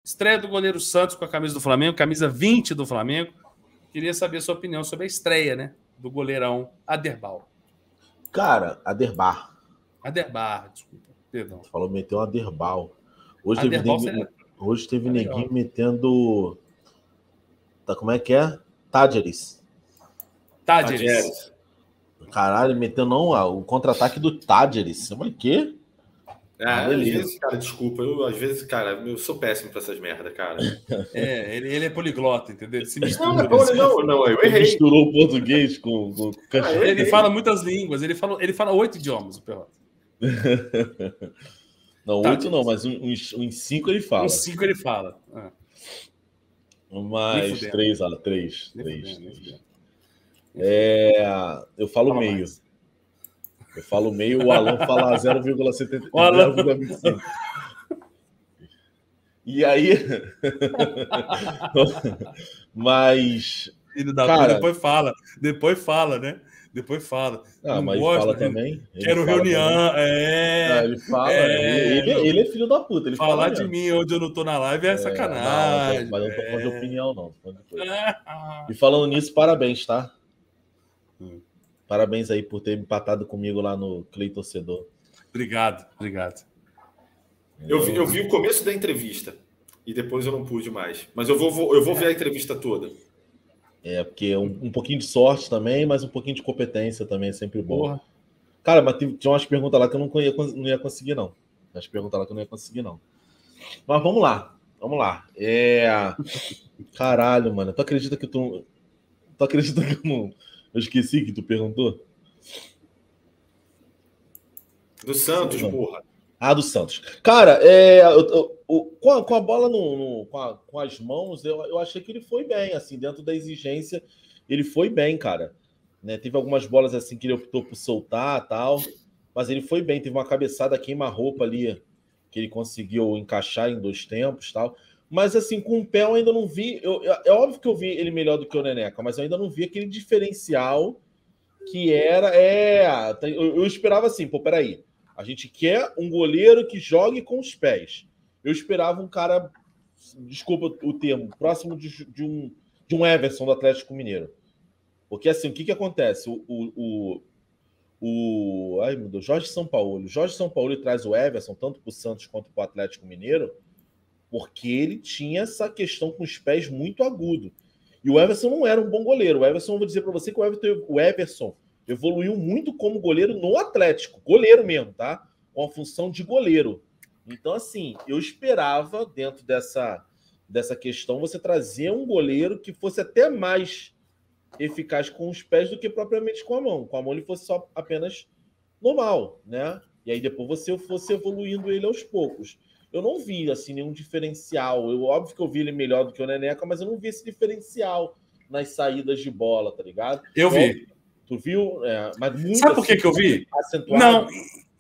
Estreia do goleiro Santos com a camisa do Flamengo, camisa 20 do Flamengo. Queria saber a sua opinião sobre a estreia, né, do goleirão Aderbal. Cara, Aderbar, desculpa, perdão. Falou, meteu um Aderbal. Hoje teve neguinho metendo... Tá, como é que é? Tadjeres. Caralho, meteu o contra-ataque do Tadjeres. Mas que? Às vezes, cara, desculpa. Eu sou péssimo pra essas merdas, cara. Ele é poliglota, entendeu? Ele se mistura. Não, eu errei. Misturou o português com... Ele fala muitas línguas. Ele fala 8 idiomas, o Perrota. Não, 8 não, mas uns 5 ele fala. Uns 5 ele fala. Mais 3. Eu falo meio. Eu falo meio, o Alan fala 0,75. E aí... Mas... Cara... Depois fala, né? Depois fala. Ah, mas fala também. Quero reunião. Ele fala. Ele é filho da puta. Ele falar de mim onde eu não tô na live é sacanagem. Mas eu não tô falando de opinião, não. E falando nisso, parabéns, tá? Parabéns aí por ter empatado comigo lá no Clay Torcedor. Obrigado. Eu vi o começo da entrevista e depois eu não pude mais. Mas eu vou ver a entrevista toda. Porque um pouquinho de sorte também, mas um pouquinho de competência também é sempre bom. Porra. Cara, mas tinha umas perguntas lá que eu não ia conseguir, não. Mas vamos lá. Caralho, mano. Tu acredita que eu não... Eu esqueci que tu perguntou? Do Santos, porra. Do Santos. Cara, com a bola com as mãos, eu achei que ele foi bem, assim, dentro da exigência, ele foi bem, cara. Né? Teve algumas bolas assim que ele optou por soltar e tal, mas ele foi bem. Teve uma cabeçada queima-roupa ali, que ele conseguiu encaixar em 2 tempos e tal. Mas, assim, com o pé eu ainda não vi... É óbvio que eu vi ele melhor do que o Neneca, mas eu ainda não vi aquele diferencial que era... Eu esperava assim, peraí. A gente quer um goleiro que jogue com os pés. Eu esperava um cara, desculpa o termo, próximo de um Everson do Atlético Mineiro. Porque, assim, o que acontece? Ai, meu Deus, Jorge Sampaoli traz o Everson, tanto para o Santos quanto para o Atlético Mineiro, porque ele tinha essa questão com os pés muito agudo. E o Everson não era um bom goleiro. O Everson, vou dizer para você que o Everson evoluiu muito como goleiro no Atlético. Goleiro mesmo, tá? Com a função de goleiro. Então, assim, eu esperava, dentro dessa questão, você trazer um goleiro que fosse até mais eficaz com os pés do que propriamente com a mão. Com a mão ele fosse só apenas normal, né? E aí depois você fosse evoluindo ele aos poucos. Eu não vi, assim, nenhum diferencial. Óbvio que eu vi ele melhor do que o Neneca, mas eu não vi esse diferencial nas saídas de bola, tá ligado? Eu vi. Tu viu? Mas muito, sabe por que eu vi? Acentuado. Não,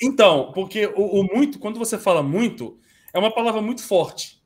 então, porque o muito, quando você fala muito, é uma palavra muito forte.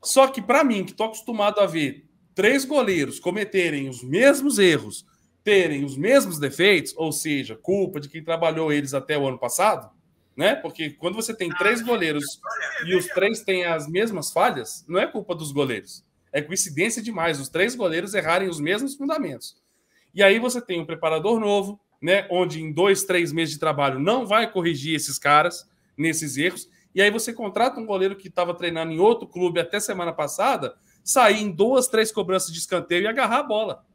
Só que para mim, que tô acostumado a ver 3 goleiros cometerem os mesmos erros, terem os mesmos defeitos, ou seja, culpa de quem trabalhou eles até o ano passado, né? Porque quando você tem 3 goleiros e os 3 têm as mesmas falhas, não é culpa dos goleiros. É coincidência demais os 3 goleiros errarem os mesmos fundamentos. E aí você tem um preparador novo, né? Onde em 2, 3 meses de trabalho não vai corrigir esses caras nesses erros. E aí você contrata um goleiro que estava treinando em outro clube até semana passada, sair em 2, 3 cobranças de escanteio e agarrar a bola.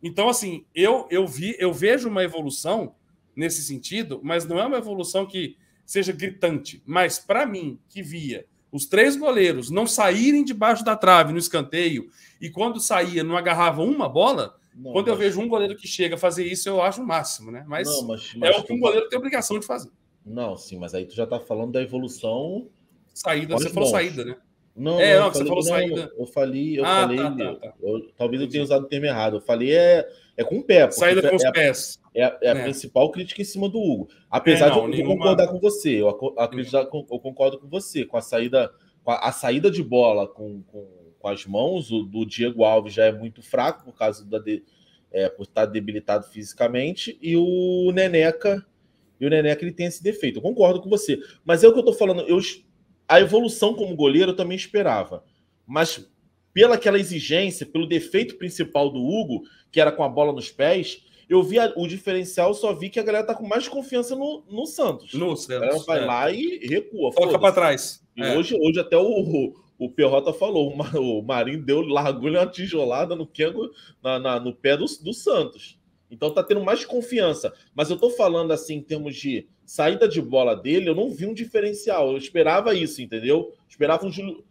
Então, assim, eu vejo uma evolução nesse sentido, mas não é uma evolução que seja gritante. Mas, para mim, que via os 3 goleiros não saírem debaixo da trave no escanteio e quando saía não agarravam uma bola, quando eu vejo um goleiro que chega a fazer isso, eu acho o máximo, né? Mas é o que um goleiro tem obrigação de fazer. Não, sim, mas aí tu já tá falando da evolução... Saída, você falou saída, né? Não, você falou saída. Eu falei. Tá. Talvez eu tenha usado o termo errado. Eu falei com o pé. Saída com os pés. É a principal crítica em cima do Hugo. Apesar de eu concordar com você. Eu concordo com você. Com a saída de bola com as mãos, o do Diego Alves já é muito fraco por causa por estar debilitado fisicamente. E o Neneca ele tem esse defeito. Eu concordo com você. Mas é o que eu tô falando. A evolução como goleiro eu também esperava. Mas pela aquela exigência, pelo defeito principal do Hugo, que era com a bola nos pés, eu vi o diferencial, só vi que a galera tá com mais confiança no Santos. No A galera Santos. vai lá e recua. Toca para trás. E hoje até o Perrota falou, o Marinho largou-lhe uma tijolada no Kengo, no pé do Santos. Então tá tendo mais confiança. Mas eu tô falando assim, em termos de saída de bola dele, eu não vi um diferencial. Eu esperava isso, entendeu? Esperava um Júlio...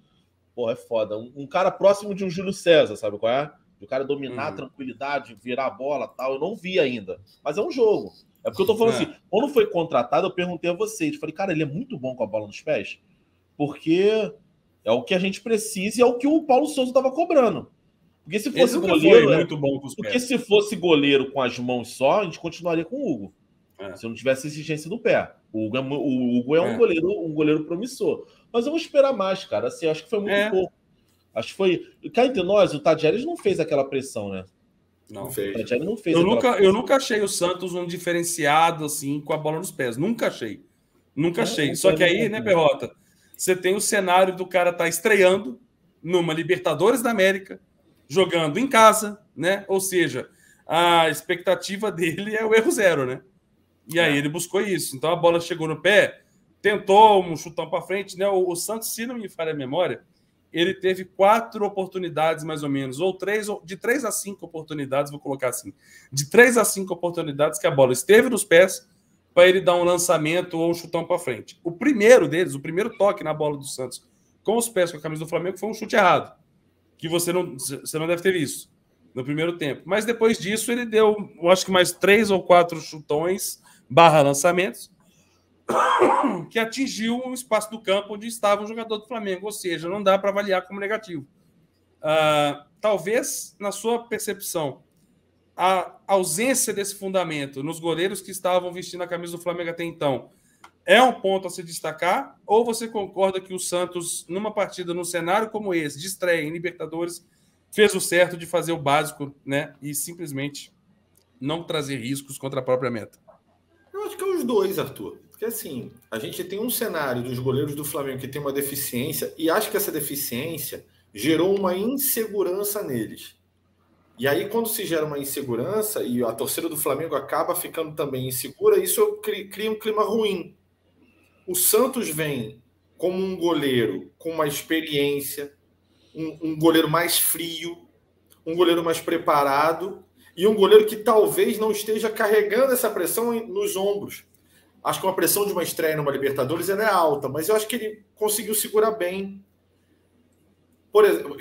Porra, é foda. Um cara próximo de um Júlio César, sabe qual é? O cara dominar a tranquilidade, virar a bola e tal. Eu não vi ainda. Mas é um jogo. É porque eu tô falando assim, quando foi contratado, eu perguntei a vocês. Falei, cara, ele é muito bom com a bola nos pés? Porque é o que a gente precisa e é o que o Paulo Souza tava cobrando. Porque se fosse goleiro... muito bom com os pés. Porque se fosse goleiro com as mãos só, a gente continuaria com o Hugo. Se não tivesse exigência do pé. O Hugo é um goleiro promissor. Mas eu vou esperar mais, cara. Assim, acho que foi muito pouco. Acho que foi... Cá entre nós, o Tadjeres não fez aquela pressão, né? Não fez. O Tadjeres não fez eu nunca achei o Santos um diferenciado, assim, com a bola nos pés. Nunca achei. Nunca achei. Só que aí, né, Perrota, você tem o cenário do cara estar estreando numa Libertadores da América, jogando em casa, né? Ou seja, a expectativa dele é o erro zero, né? E aí ele buscou isso. Então a bola chegou no pé, tentou um chutão para frente, né? O Santos, se não me falha a memória, ele teve 4 oportunidades, mais ou menos, de 3 a 5 oportunidades, vou colocar assim, de 3 a 5 oportunidades que a bola esteve nos pés para ele dar um lançamento ou um chutão para frente. O primeiro deles, o primeiro toque na bola do Santos com os pés com a camisa do Flamengo foi um chute errado, que você não deve ter visto no primeiro tempo. Mas depois disso ele deu, eu acho que mais 3 ou 4 chutões / lançamentos que atingiu o espaço do campo onde estava o jogador do Flamengo, ou seja, não dá para avaliar como negativo. Talvez, na sua percepção, a ausência desse fundamento nos goleiros que estavam vestindo a camisa do Flamengo até então é um ponto a se destacar? Ou você concorda que o Santos, numa partida, num cenário como esse, de estreia em Libertadores, fez o certo de fazer o básico, né, e simplesmente não trazer riscos contra a própria meta? Eu acho que é os dois, Arthur. Porque assim, a gente tem um cenário dos goleiros do Flamengo que tem uma deficiência, e acho que essa deficiência gerou uma insegurança neles. E aí, quando se gera uma insegurança e a torcida do Flamengo acaba ficando também insegura, isso cria um clima ruim. O Santos vem como um goleiro com uma experiência, um goleiro mais frio, um goleiro mais preparado e um goleiro que talvez não esteja carregando essa pressão nos ombros. Acho que uma pressão de uma estreia numa Libertadores ela é alta, mas eu acho que ele conseguiu segurar bem. Por exemplo,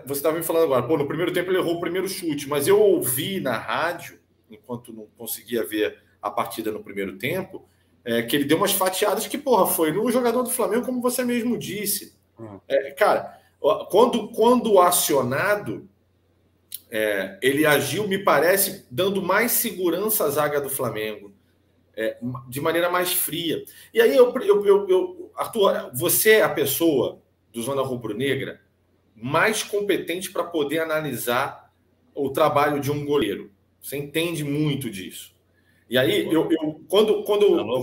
você estava me falando agora, no primeiro tempo ele errou o primeiro chute, mas eu ouvi na rádio, enquanto não conseguia ver a partida no primeiro tempo, que ele deu umas fatiadas que, foi no jogador do Flamengo, como você mesmo disse. Cara, quando acionado, ele agiu, me parece, dando mais segurança à zaga do Flamengo, de maneira mais fria. E aí, Arthur, você é a pessoa do Zona Rubro-Negra mais competente para poder analisar o trabalho de um goleiro. Você entende muito disso. E aí, por que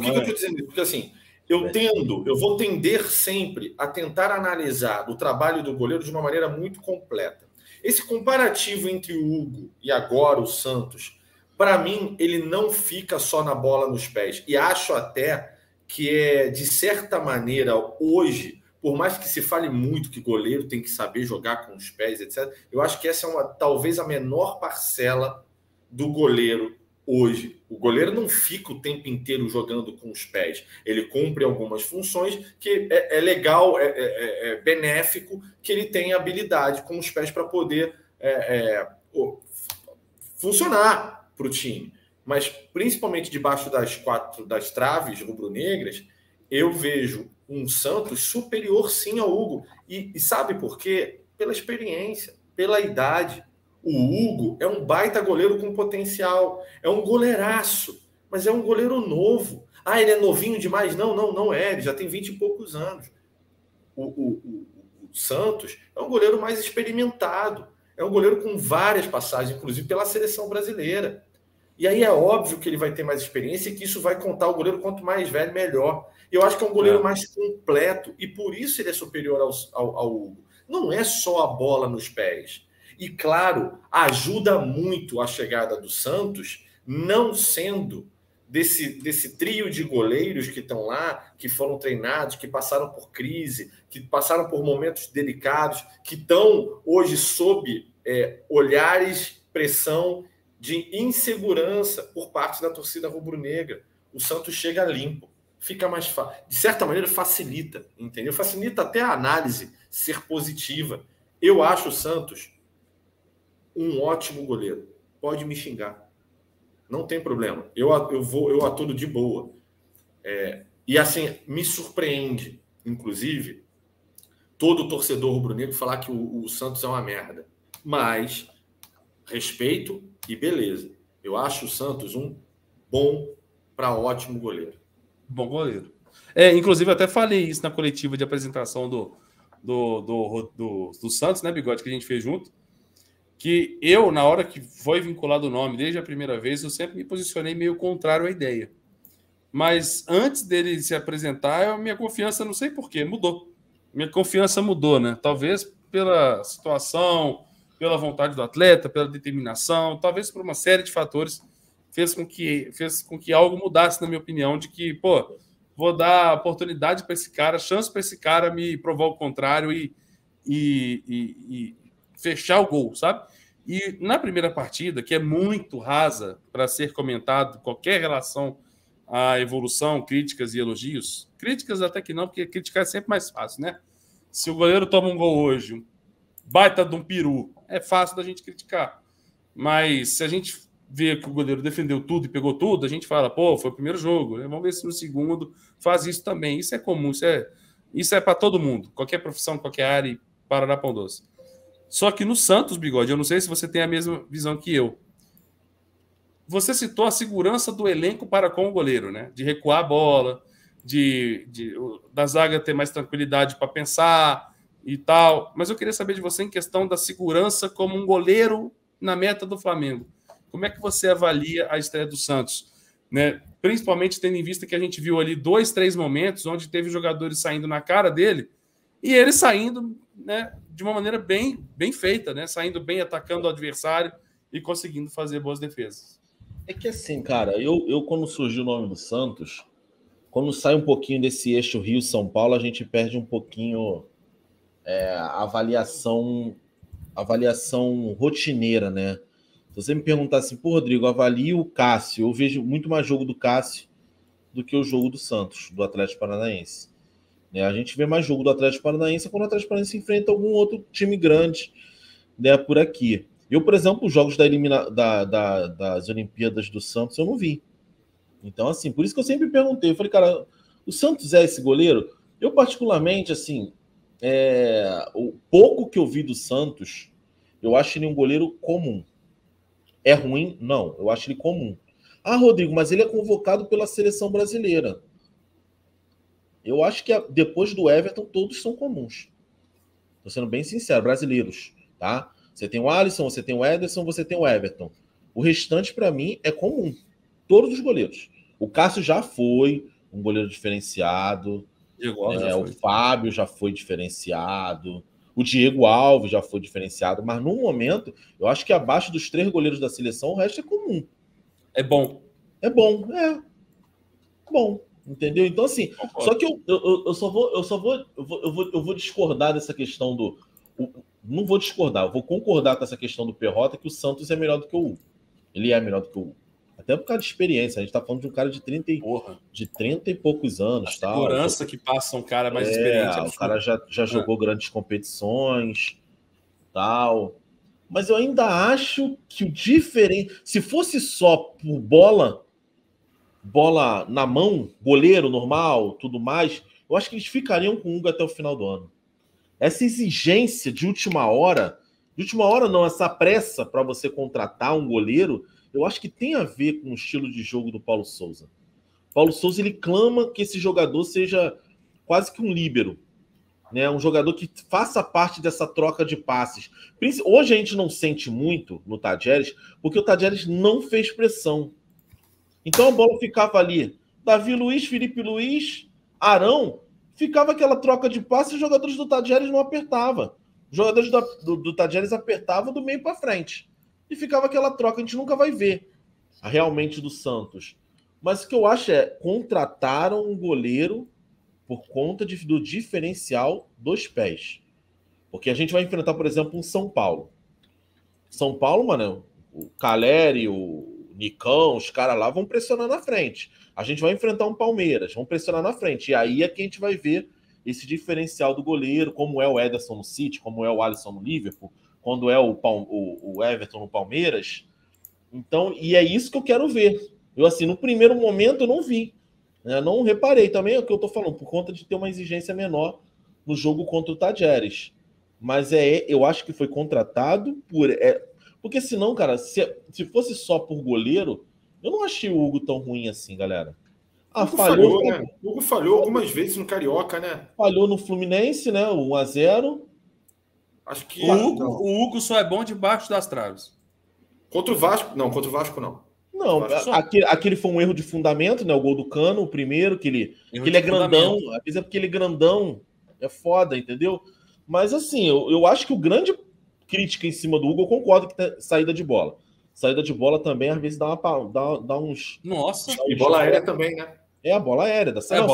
eu estou dizendo isso? Porque assim, eu vou tender sempre a tentar analisar o trabalho do goleiro de uma maneira muito completa. Esse comparativo entre o Hugo e agora o Santos, para mim, ele não fica só na bola nos pés. E acho até que de certa maneira, hoje, por mais que se fale muito que goleiro tem que saber jogar com os pés, etc., eu acho que essa é talvez a menor parcela do goleiro hoje. O goleiro não fica o tempo inteiro jogando com os pés. Ele cumpre algumas funções que é legal, é benéfico que ele tenha habilidade com os pés para poder funcionar para o time. Mas, principalmente debaixo das traves rubro-negras, eu vejo um Santos superior, sim, ao Hugo. E sabe por quê? Pela experiência, pela idade. O Hugo é um baita goleiro com potencial. É um goleiraço, mas é um goleiro novo. Ele é novinho demais? Não é. Ele já tem 20 e poucos anos. O Santos é um goleiro mais experimentado. É um goleiro com várias passagens, inclusive pela seleção brasileira. E aí é óbvio que ele vai ter mais experiência e que isso vai contar o goleiro quanto mais velho, melhor. Eu acho que é um goleiro mais completo e por isso ele é superior ao Hugo. não é só a bola nos pés. E, claro, ajuda muito a chegada do Santos, não sendo desse trio de goleiros que estão lá, que foram treinados, que passaram por crise, que passaram por momentos delicados, que estão hoje sob olhares, pressão de insegurança por parte da torcida rubro-negra. O Santos chega limpo, fica mais fácil. De certa maneira, facilita, entendeu? Facilita até a análise ser positiva. Eu acho o Santos um ótimo goleiro. Pode me xingar. Não tem problema. Eu atuo de boa. E assim, me surpreende, inclusive, todo torcedor rubro-negro falar que o Santos é uma merda. Mas, respeito e beleza. Eu acho o Santos um bom para ótimo goleiro. Bom goleiro. Inclusive, eu até falei isso na coletiva de apresentação do Santos, né, Bigode, que a gente fez junto. Que eu, na hora que foi vinculado o nome, desde a primeira vez, eu sempre me posicionei meio contrário à ideia. Mas antes dele se apresentar, minha confiança, não sei porquê, mudou. Minha confiança mudou, né? Talvez pela situação, pela vontade do atleta, pela determinação, talvez por uma série de fatores, fez com que algo mudasse, na minha opinião, de que, vou dar oportunidade para esse cara, chance para esse cara me provar o contrário e fechar o gol, sabe? E na primeira partida, que é muito rasa para ser comentado qualquer relação à evolução, críticas e elogios, críticas até que não, porque criticar é sempre mais fácil, né? Se o goleiro toma um gol hoje, um baita de um peru, é fácil da gente criticar. Mas se a gente vê que o goleiro defendeu tudo e pegou tudo, a gente fala, foi o primeiro jogo, né? Vamos ver se no segundo faz isso também. Isso é comum, isso é para todo mundo, qualquer profissão, qualquer área, e Parará Pão Doce. Só que no Santos, Bigode, eu não sei se você tem a mesma visão que eu. Você citou a segurança do elenco para com o goleiro, né? De recuar a bola, da zaga ter mais tranquilidade para pensar e tal. Mas eu queria saber de você em questão da segurança como um goleiro na meta do Flamengo. Como é que você avalia a estreia do Santos? Né? Principalmente tendo em vista que a gente viu ali 2, 3 momentos onde teve jogadores saindo na cara dele e ele saindo, né, de uma maneira bem feita, né? Saindo bem, atacando o adversário e conseguindo fazer boas defesas. É que assim, cara, eu quando surgiu o nome do Santos, quando sai um pouquinho desse eixo Rio-São Paulo, a gente perde um pouquinho a avaliação rotineira, né? Se você me perguntar assim, Rodrigo, avalie o Cássio, eu vejo muito mais jogo do Cássio do que o jogo do Santos, do Atlético Paranaense. A gente vê mais jogo do Atlético Paranaense quando o Atlético Paranaense enfrenta algum outro time grande, né, por aqui. Eu, por exemplo, os jogos das Olimpíadas do Santos eu não vi. Então, assim, por isso que eu sempre perguntei. Eu falei, cara, o Santos é esse goleiro? Eu, particularmente, assim, o pouco que eu vi do Santos, eu acho ele um goleiro comum. É ruim? Não, eu acho ele comum. Ah, Rodrigo, mas ele é convocado pela seleção brasileira. Eu acho que depois do Everton, todos são comuns. Estou sendo bem sincero, brasileiros, tá? Você tem o Alisson, você tem o Ederson, você tem o Everton. O restante, para mim, é comum. Todos os goleiros. O Cássio já foi um goleiro diferenciado. O Fábio já foi diferenciado. O Diego Alves já foi diferenciado. Mas, no momento, eu acho que abaixo dos 3 goleiros da seleção, o resto é comum. É bom. É bom, bom. Entendeu? Então, assim, só que eu vou discordar dessa questão do... Não vou discordar, eu vou concordar com essa questão do Perrota, que o Santos é melhor do que o Hugo. Ele é melhor do que o Hugo. Até por causa de experiência. A gente tá falando de um cara de 30 e poucos anos. A segurança que passa um cara mais experiente. O cara já jogou grandes competições, tal. Mas eu ainda acho que o diferente... Se fosse só por bola na mão, goleiro normal, tudo mais, eu acho que eles ficariam com o Hugo até o final do ano. Essa exigência de última hora não, essa pressa para você contratar um goleiro, eu acho que tem a ver com o estilo de jogo do Paulo Souza. Paulo Souza, ele clama que esse jogador seja quase que um líbero, né? Um jogador que faça parte dessa troca de passes. Hoje a gente não sente muito no Tadjeres, porque o Tadjeres não fez pressão. Então a bola ficava ali. Davi Luiz, Felipe Luiz, Arão, ficava aquela troca de passes e os jogadores do Tadjeres não apertavam. Os jogadores do Tadjeres apertavam do meio para frente. E ficava aquela troca, a gente nunca vai ver realmente do Santos. Mas o que eu acho é, contrataram um goleiro por conta do diferencial dos pés. Porque a gente vai enfrentar, por exemplo, um São Paulo. São Paulo, mano, o Caleri, o Nicão, os caras lá vão pressionar na frente. A gente vai enfrentar um Palmeiras, vão pressionar na frente. E aí é que a gente vai ver esse diferencial do goleiro, como é o Ederson no City, como é o Alisson no Liverpool, quando é o Everton no Palmeiras. Então, e é isso que eu quero ver. Eu, assim, no primeiro momento eu não vi. Né? Não reparei também, é o que eu tô falando, por conta de ter uma exigência menor no jogo contra o Tadjeres. Mas eu acho que foi contratado porque senão, cara, se fosse só por goleiro, eu não achei o Hugo tão ruim assim, galera. Ah, falhou, né? O Hugo falhou algumas vezes no Carioca, né? Falhou no Fluminense, né? 1-0. Acho que o Hugo só é bom debaixo das traves. Contra o Vasco? Não, contra o Vasco não. Não, aquele foi um erro de fundamento, né? O gol do Cano, o primeiro, que ele é grandão. Às vezes é porque ele é grandão. É foda, entendeu? Mas assim, eu acho que o grande crítica em cima do Hugo, eu concordo que tem saída de bola. Saída de bola também, às vezes, dá uns... Nossa! E bola aérea também, né? É a bola aérea. Saída.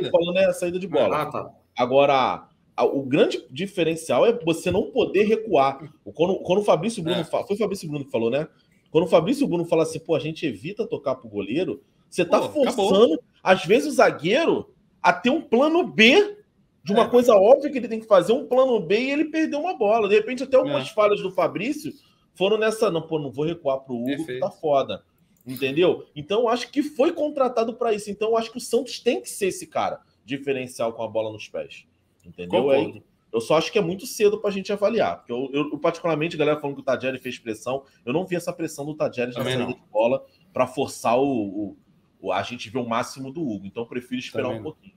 Falando é a saída de bola. Tá. Agora, o grande diferencial é você não poder recuar. Quando o Fabrício Bruno fala, foi o Fabrício Bruno que falou, né? Quando o Fabrício Bruno fala assim, pô, a gente evita tocar pro goleiro, você tá forçando, às vezes, o zagueiro a ter um plano B de uma coisa óbvia que ele tem que fazer, um plano B, e ele perdeu uma bola. De repente, até algumas falhas do Fabrício foram nessa, não vou recuar pro Hugo, que tá foda. Entendeu? Então, eu acho que foi contratado para isso. Então, eu acho que o Santos tem que ser esse cara diferencial com a bola nos pés. Entendeu? Eu só acho que é muito cedo pra gente avaliar. Porque eu particularmente, a galera falando que o Tadjeres fez pressão, eu não vi essa pressão do Tadjeres na saída de bola para forçar a gente ver o máximo do Hugo. Então, eu prefiro esperar um pouquinho.